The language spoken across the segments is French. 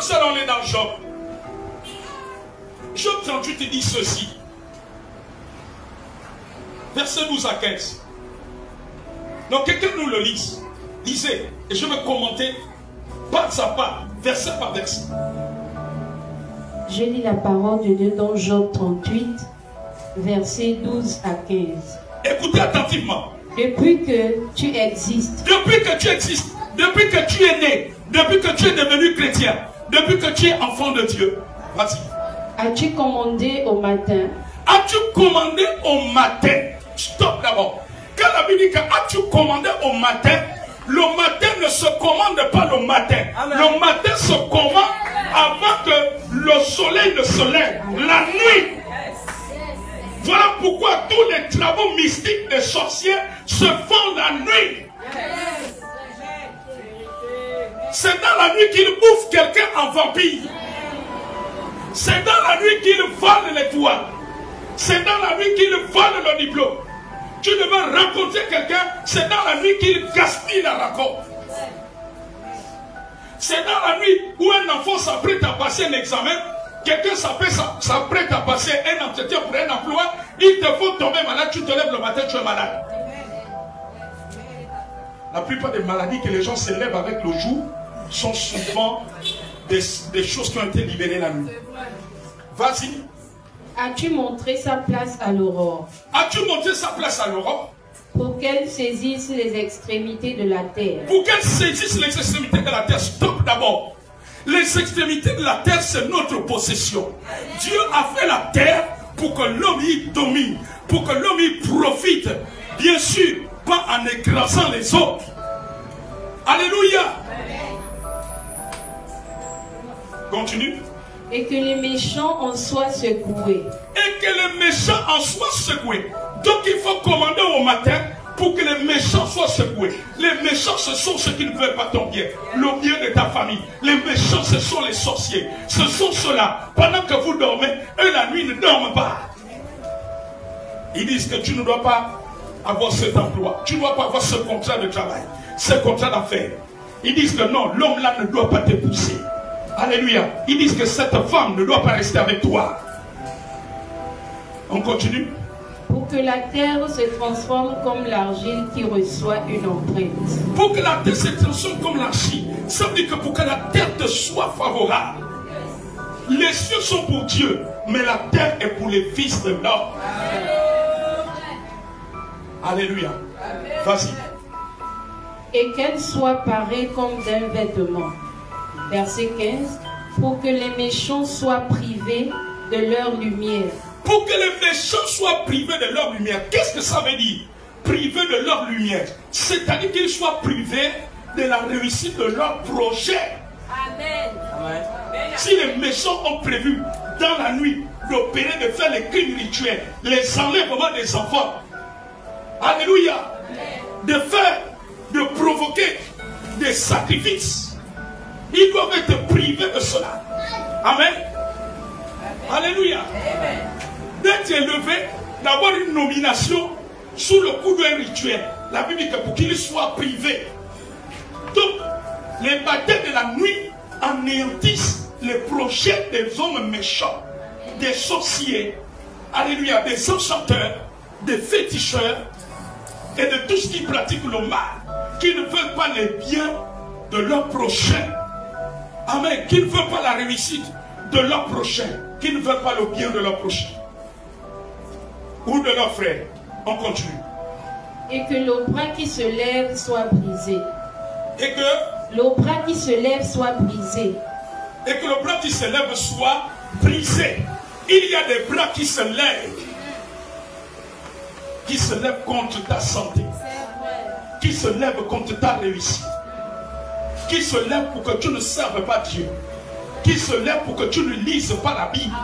Nous allons aller dans Job. Job 38 dit ceci. Verset 12 à 15. Donc quelqu'un nous le lise. Lisez. Et je vais commenter pas à pas, verset par verset. Je lis la parole de Dieu dans Job 38, versets 12 à 15. Écoutez attentivement. Depuis que tu existes. Depuis que tu existes. Depuis que tu es né. Depuis que tu es devenu chrétien. Depuis que tu es enfant de Dieu. Vas-y. As-tu commandé au matin? As-tu commandé au matin? Stop d'abord. Quand la Bible dit que as-tu commandé au matin, le matin ne se commande pas le matin. Amen. Le matin se commande avant que le soleil ne se lève. La nuit. Voilà pourquoi tous les travaux mystiques des sorciers se font la nuit. C'est dans la nuit qu'ils bouffent quelqu'un en vampire. C'est dans la nuit qu'ils volent les toits. C'est dans la nuit qu'ils volent le diplôme. Tu devais rencontrer quelqu'un, c'est dans la nuit qu'il gaspille la raconte. C'est dans la nuit où un enfant s'apprête à passer un examen, quelqu'un s'apprête à passer un entretien pour un emploi, il te faut tomber malade, tu te lèves le matin, tu es malade. La plupart des maladies que les gens se lèvent avec le jour sont souvent des choses qui ont été libérées la nuit. Vas-y. As-tu montré sa place à l'aurore? As-tu montré sa place à l'aurore? Pour qu'elle saisisse les extrémités de la terre. Pour qu'elle saisisse les extrémités de la terre. Stop d'abord. Les extrémités de la terre, c'est notre possession. Dieu a fait la terre pour que l'homme y domine, pour que l'homme y profite. Bien sûr, pas en écrasant les autres. Alléluia. Continue. Et que les méchants en soient secoués. Et que les méchants en soient secoués. Donc il faut commander au matin pour que les méchants soient secoués. Les méchants, ce sont ceux qui ne veulent pas ton bien. Le bien de ta famille. Les méchants, ce sont les sorciers. Ce sont ceux-là. Pendant que vous dormez, eux la nuit ne dorment pas. Ils disent que tu ne dois pas avoir cet emploi. Tu ne dois pas avoir ce contrat de travail. Ce contrat d'affaires. Ils disent que non, l'homme là ne doit pas te pousser. Alléluia. Ils disent que cette femme ne doit pas rester avec toi. On continue. Pour que la terre se transforme comme l'argile qui reçoit une empreinte. Pour que la terre se transforme comme l'argile. Ça veut dire que pour que la terre te soit favorable. Les cieux sont pour Dieu, mais la terre est pour les fils de l'homme. Alléluia. Vas-y. Et qu'elle soit parée comme d'un vêtement. Verset 15. Pour que les méchants soient privés de leur lumière. Pour que les méchants soient privés de leur lumière. Qu'est-ce que ça veut dire? Privés de leur lumière. C'est-à-dire qu'ils soient privés de la réussite de leur projet. Amen. Amen. Si les méchants ont prévu dans la nuit d'opérer, de faire les crimes rituels, les enlèvements des enfants. Alléluia. De provoquer des sacrifices. Ils doivent être privés de cela. Amen. Alléluia. D'être élevé, d'avoir une nomination sous le coup d'un rituel. La Bible dit que pour qu'ils soient privés. Donc, les batailles de la nuit anéantissent les projets des hommes méchants, des sorciers, alléluia, des enchanteurs, des féticheurs et de tous qui pratiquent le mal, qui ne veulent pas les biens de leur prochain. Amen. Qui ne veulent pas la réussite de leur prochain, qui ne veulent pas le bien de leur prochain ou de leur frère. On continue. Et que le bras qui se lève soit brisé. Et que le bras qui se lève soit brisé. Et que le bras qui se lève soit brisé. Il y a des bras qui se lèvent. Qui se lèvent contre ta santé. Qui se lèvent contre ta réussite. Qui se lèvent pour que tu ne serves pas Dieu. Qui se lèvent pour que tu ne lises pas la Bible.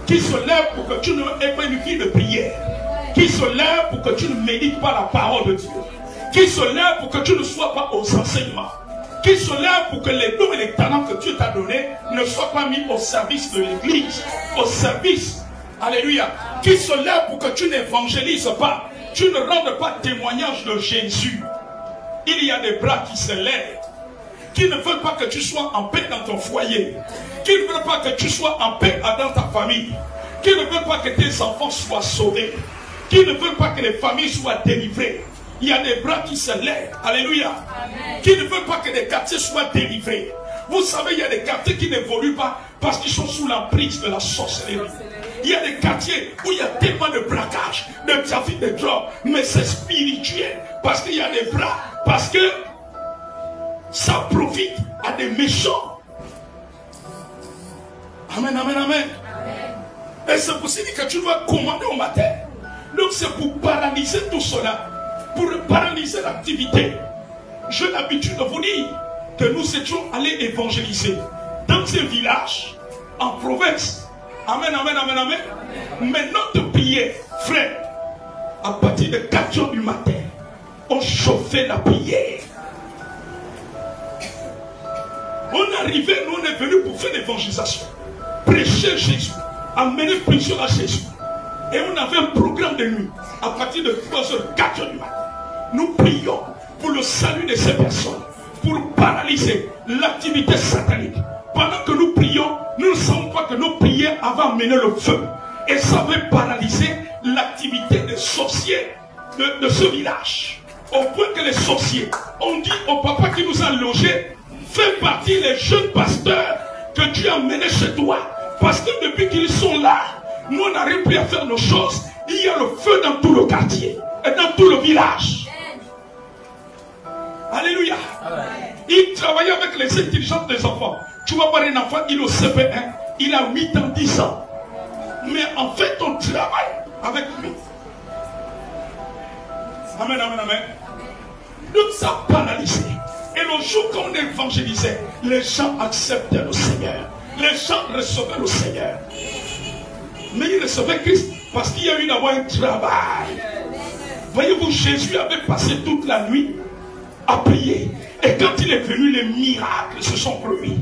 Qui se lèvent pour que tu ne aies pas une vie de prière. Qui se lèvent pour que tu ne médites pas la parole de Dieu. Qui se lèvent pour que tu ne sois pas aux enseignements. Qui se lèvent pour que les dons et les talents que Dieu t'a donnés ne soient pas mis au service de l'église. Au service. Alléluia. Qui se lèvent pour que tu n'évangélises pas. Tu ne rendes pas témoignage de Jésus. Il y a des bras qui se lèvent. qui ne veulent pas que tu sois en paix dans ton foyer, qui ne veulent pas que tu sois en paix dans ta famille, qui ne veulent pas que tes enfants soient sauvés, qui ne veulent pas que les familles soient délivrées. Il y a des bras qui se lèvent. Alléluia. Amen. Qui ne veulent pas que les quartiers soient délivrés. Vous savez, il y a des quartiers qui n'évoluent pas parce qu'ils sont sous l'emprise de la sorcellerie. Il y a des quartiers où il y a tellement de braquage, de trafic de drogue, mais c'est spirituel parce qu'il y a des bras, parce que ça profite à des méchants. Amen, amen, amen. Et c'est pour ça que tu dois commander au matin. Donc c'est pour paralyser tout cela, pour paralyser l'activité. J'ai l'habitude de vous dire que nous étions allés évangéliser dans ces villages, en province. Amen, amen, amen, amen. Mais notre prière, frère, à partir de 4 heures du matin, on chauffait la prière. On arrivait, nous on est venus pour faire l'évangélisation, prêcher Jésus, amener plusieurs à Jésus. Et on avait un programme de nuit. À partir de 3h, 4h du matin, nous prions pour le salut de ces personnes, pour paralyser l'activité satanique. Pendant que nous prions, nous ne savons pas que nos prières avaient amené le feu. Et ça avait paralysé l'activité des sorciers de ce village. Au point que les sorciers ont dit au papa qui nous a logés, fais partie des jeunes pasteurs que tu as menés chez toi. Parce que depuis qu'ils sont là, nous on n'arrive plus à faire nos choses. Il y a le feu dans tout le quartier et dans tout le village. Alléluia. Il travaillait avec les intelligences des enfants. Tu vas voir un enfant, il est au CP1, il a 8 ans, 10 ans. Mais en fait, on travaille avec lui. Amen, amen, amen. Donc ça a paralysé. Et le jour qu'on évangélisait, les gens acceptaient le Seigneur. Les gens recevaient le Seigneur. Mais ils recevaient Christ parce qu'il y a eu d'abord un travail. Voyez-vous, Jésus avait passé toute la nuit à prier. Et quand il est venu, les miracles se sont produits.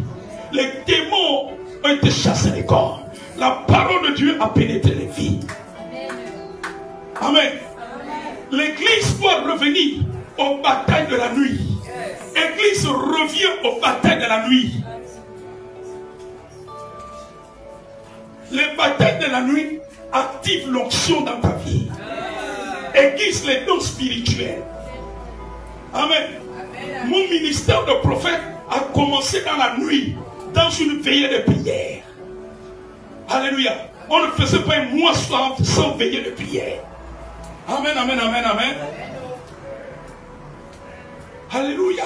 Les démons ont été chassés des corps. La parole de Dieu a pénétré les vies. Amen. L'Église doit revenir aux batailles de la nuit. L'Église revient aux batailles de la nuit. Les batailles de la nuit activent l'onction dans ta vie. Aiguise les dons spirituels. Amen. Mon ministère de prophète a commencé dans la nuit, dans une veillée de prière. Alléluia. On ne faisait pas un mois sans veillée de prière. Amen, amen, amen, amen. Alléluia.